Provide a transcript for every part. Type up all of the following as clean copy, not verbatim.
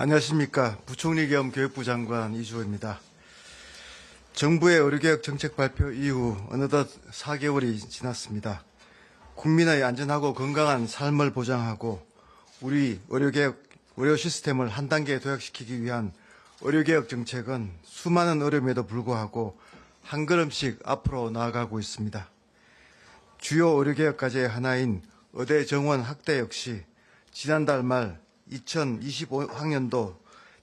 안녕하십니까. 부총리 겸 교육부 장관 이주호입니다. 정부의 의료개혁 정책 발표 이후 어느덧 4개월이 지났습니다. 국민의 안전하고 건강한 삶을 보장하고 우리 의료 시스템을 한 단계 도약시키기 위한 의료개혁 정책은 수많은 어려움에도 불구하고 한 걸음씩 앞으로 나아가고 있습니다. 주요 의료개혁 과제의 하나인 의대 정원 확대 역시 지난달 말 2025학년도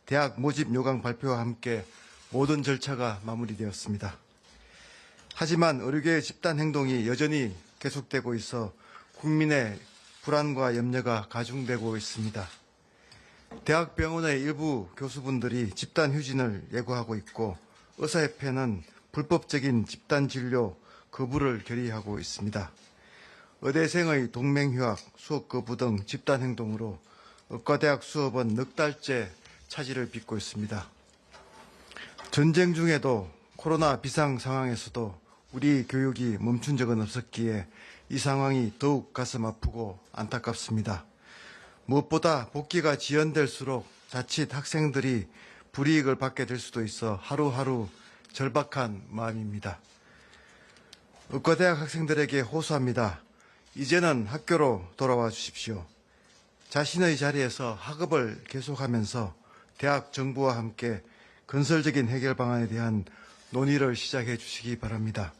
대학 모집 요강 발표와 함께 모든 절차가 마무리되었습니다. 하지만 의료계의 집단 행동이 여전히 계속되고 있어 국민의 불안과 염려가 가중되고 있습니다. 대학병원의 일부 교수분들이 집단 휴진을 예고하고 있고 의사협회는 불법적인 집단 진료 거부를 결의하고 있습니다. 의대생의 동맹휴학, 수업 거부 등 집단 행동으로 의과대학 수업은 넉 달째 차질을 빚고 있습니다. 전쟁 중에도 코로나 비상 상황에서도 우리 교육이 멈춘 적은 없었기에 이 상황이 더욱 가슴 아프고 안타깝습니다. 무엇보다 복귀가 지연될수록 자칫 학생들이 불이익을 받게 될 수도 있어 하루하루 절박한 마음입니다. 의과대학 학생들에게 호소합니다. 이제는 학교로 돌아와 주십시오. 자신의 자리에서 학업을 계속하면서 대학 정부와 함께 건설적인 해결 방안에 대한 논의를 시작해 주시기 바랍니다.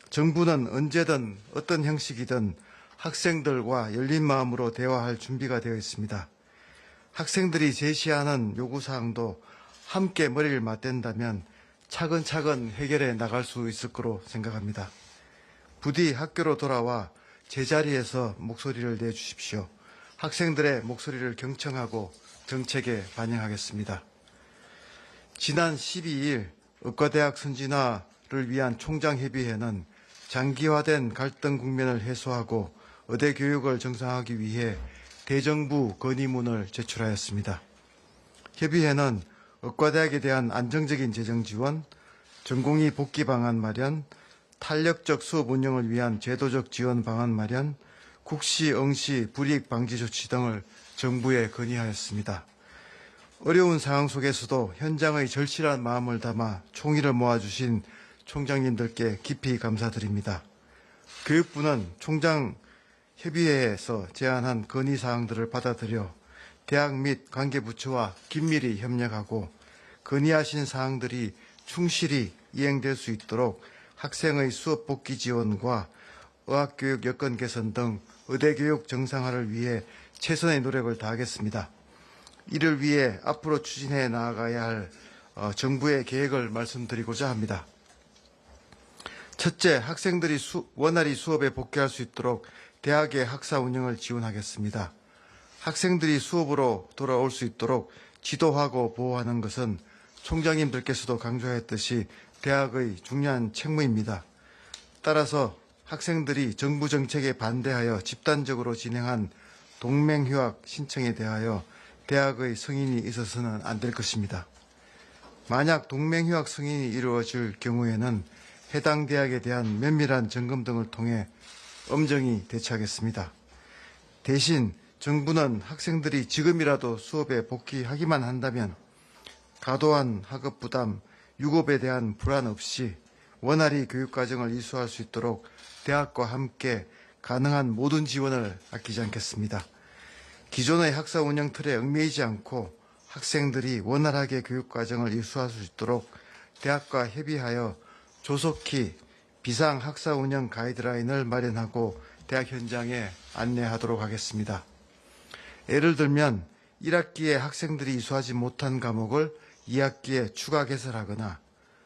정부는 언제든 어떤 형식이든 학생들과 열린 마음으로 대화할 준비가 되어 있습니다. 학생들이 제시하는 요구사항도 함께 머리를 맞댄다면 차근차근 해결해 나갈 수 있을 거로 생각합니다. 부디 학교로 돌아와 제자리에서 목소리를 내주십시오. 학생들의 목소리를 경청하고 정책에 반영하겠습니다. 지난 12일 의과대학 선진화를 위한 총장협의회는 장기화된 갈등 국면을 해소하고 의대 교육을 정상화하기 위해 대정부 건의문을 제출하였습니다. 협의회는 의과대학에 대한 안정적인 재정 지원, 전공의 복귀 방안 마련, 탄력적 수업 운영을 위한 제도적 지원 방안 마련, 국시, 응시, 불이익 방지 조치 등을 정부에 건의하였습니다. 어려운 상황 속에서도 현장의 절실한 마음을 담아 총의를 모아주신 총장님들께 깊이 감사드립니다. 교육부는 총장협의회에서 제안한 건의사항들을 받아들여 대학 및 관계부처와 긴밀히 협력하고 건의하신 사항들이 충실히 이행될 수 있도록 학생의 수업 복귀 지원과 의학교육 여건 개선 등 의대교육 정상화를 위해 최선의 노력을 다하겠습니다. 이를 위해 앞으로 추진해 나아가야 할 정부의 계획을 말씀드리고자 합니다. 첫째, 학생들이 원활히 수업에 복귀할 수 있도록 대학의 학사 운영을 지원하겠습니다. 학생들이 수업으로 돌아올 수 있도록 지도하고 보호하는 것은 총장님들께서도 강조하였듯이 대학의 중요한 책무입니다. 따라서 학생들이 정부 정책에 반대하여 집단적으로 진행한 동맹휴학 신청에 대하여 대학의 승인이 있어서는 안 될 것입니다. 만약 동맹휴학 승인이 이루어질 경우에는 해당 대학에 대한 면밀한 점검 등을 통해 엄정히 대처하겠습니다. 대신 정부는 학생들이 지금이라도 수업에 복귀하기만 한다면 과도한 학업 부담, 유급에 대한 불안 없이 원활히 교육과정을 이수할 수 있도록 대학과 함께 가능한 모든 지원을 아끼지 않겠습니다. 기존의 학사 운영 틀에 얽매이지 않고 학생들이 원활하게 교육과정을 이수할 수 있도록 대학과 협의하여 조속히 비상 학사 운영 가이드라인을 마련하고 대학 현장에 안내하도록 하겠습니다. 예를 들면 1학기에 학생들이 이수하지 못한 과목을 2학기에 추가 개설하거나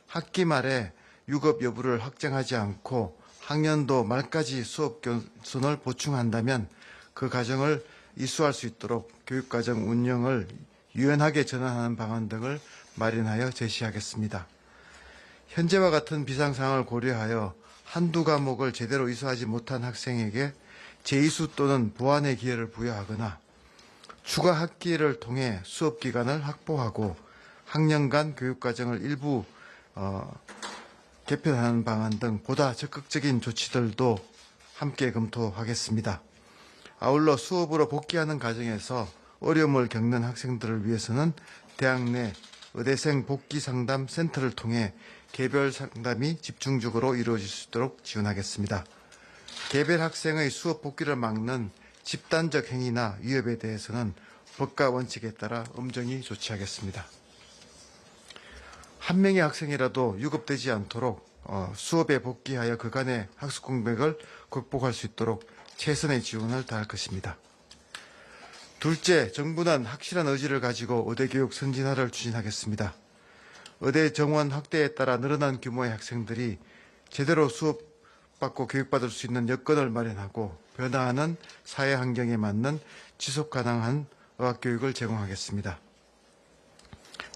학기 말에 유급 여부를 확정하지 않고 학년도 말까지 수업 교선을 보충한다면 그 과정을 이수할 수 있도록 교육과정 운영을 유연하게 전환하는 방안 등을 마련하여 제시하겠습니다. 현재와 같은 비상상황을 고려하여 한두 과목을 제대로 이수하지 못한 학생에게 재이수 또는 보완의 기회를 부여하거나 추가 학기를 통해 수업 기간을 확보하고 학년 간 교육과정을 일부 개편하는 방안 등 보다 적극적인 조치들도 함께 검토하겠습니다. 아울러 수업으로 복귀하는 과정에서 어려움을 겪는 학생들을 위해서는 대학 내 의대생 복귀 상담 센터를 통해 개별 상담이 집중적으로 이루어질 수 있도록 지원하겠습니다. 개별 학생의 수업 복귀를 막는 집단적 행위나 위협에 대해서는 법과 원칙에 따라 엄정히 조치하겠습니다. 한 명의 학생이라도 유급되지 않도록 수업에 복귀하여 그간의 학습 공백을 극복할 수 있도록 최선의 지원을 다할 것입니다. 둘째, 정부는 확실한 의지를 가지고 의대교육 선진화를 추진하겠습니다. 의대 정원 확대에 따라 늘어난 규모의 학생들이 제대로 수업받고 교육받을 수 있는 여건을 마련하고 변화하는 사회 환경에 맞는 지속 가능한 의학교육을 제공하겠습니다.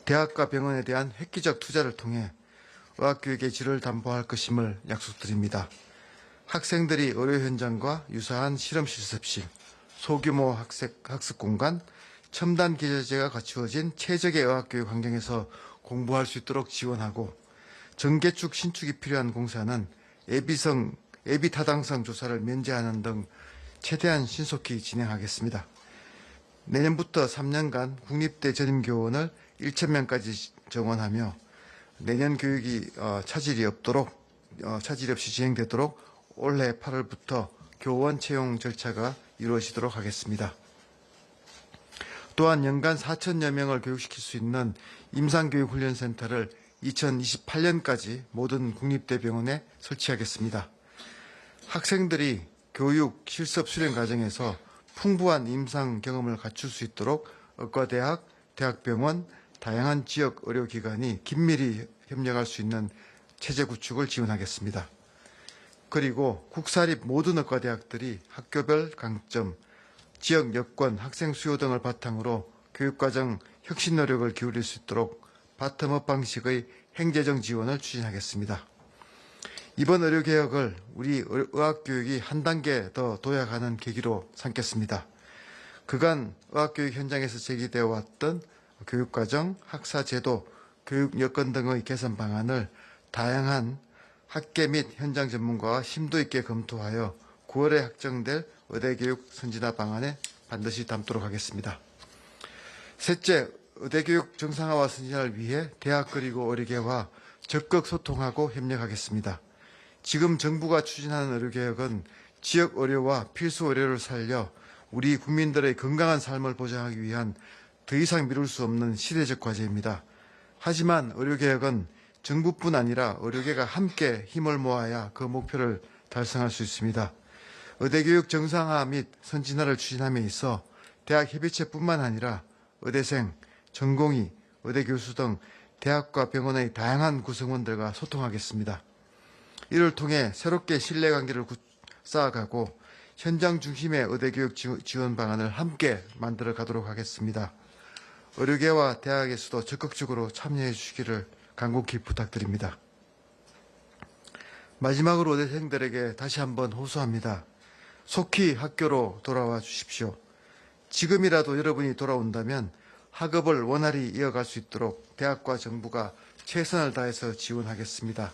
대학과 병원에 대한 획기적 투자를 통해 의학교육의 질을 담보할 것임을 약속드립니다. 학생들이 의료 현장과 유사한 실험 실습실, 소규모 학습 공간, 첨단 기저제가 갖추어진 최적의 의학교육 환경에서 공부할 수 있도록 지원하고 전개축 신축이 필요한 공사는 예비 타당성 조사를 면제하는 등 최대한 신속히 진행하겠습니다. 내년부터 3년간 국립대 전임교원을 1,000명까지 정원하며 내년 교육이 차질이 없이 진행되도록 올해 8월부터 교원 채용 절차가 이루어지도록 하겠습니다. 또한 연간 4천여 명을 교육시킬 수 있는 임상교육훈련센터를 2028년까지 모든 국립대병원에 설치하겠습니다. 학생들이 교육, 실습 수련 과정에서 풍부한 임상 경험을 갖출 수 있도록 의과대학, 대학병원, 다양한 지역 의료기관이 긴밀히 협력할 수 있는 체제 구축을 지원하겠습니다. 그리고 국사립 모든 의과대학들이 학교별 강점, 지역 여건, 학생 수요 등을 바탕으로 교육과정 혁신 노력을 기울일 수 있도록 바텀업 방식의 행재정 지원을 추진하겠습니다. 이번 의료개혁을 우리 의학교육이 한 단계 더 도약하는 계기로 삼겠습니다. 그간 의학교육 현장에서 제기되어 왔던 교육과정, 학사제도, 교육 여건 등의 개선 방안을 다양한 학계 및 현장 전문가와 심도 있게 검토하여 9월에 확정될 의대교육 선진화 방안에 반드시 담도록 하겠습니다. 셋째, 의대교육 정상화와 선진화를 위해 대학 그리고 의료계와 적극 소통하고 협력하겠습니다. 지금 정부가 추진하는 의료개혁은 지역 의료와 필수 의료를 살려 우리 국민들의 건강한 삶을 보장하기 위한 더 이상 미룰 수 없는 시대적 과제입니다. 하지만 의료개혁은 정부뿐 아니라 의료계가 함께 힘을 모아야 그 목표를 달성할 수 있습니다. 의대교육 정상화 및 선진화를 추진함에 있어 대학협의체뿐만 아니라 의대생, 전공의, 의대교수 등 대학과 병원의 다양한 구성원들과 소통하겠습니다. 이를 통해 새롭게 신뢰관계를 쌓아가고 현장 중심의 의대교육 지원 방안을 함께 만들어 가도록 하겠습니다. 의료계와 대학에서도 적극적으로 참여해 주시기를 간곡히 부탁드립니다. 마지막으로 의대생들에게 다시 한번 호소합니다. 속히 학교로 돌아와 주십시오. 지금이라도 여러분이 돌아온다면 학업을 원활히 이어갈 수 있도록 대학과 정부가 최선을 다해서 지원하겠습니다.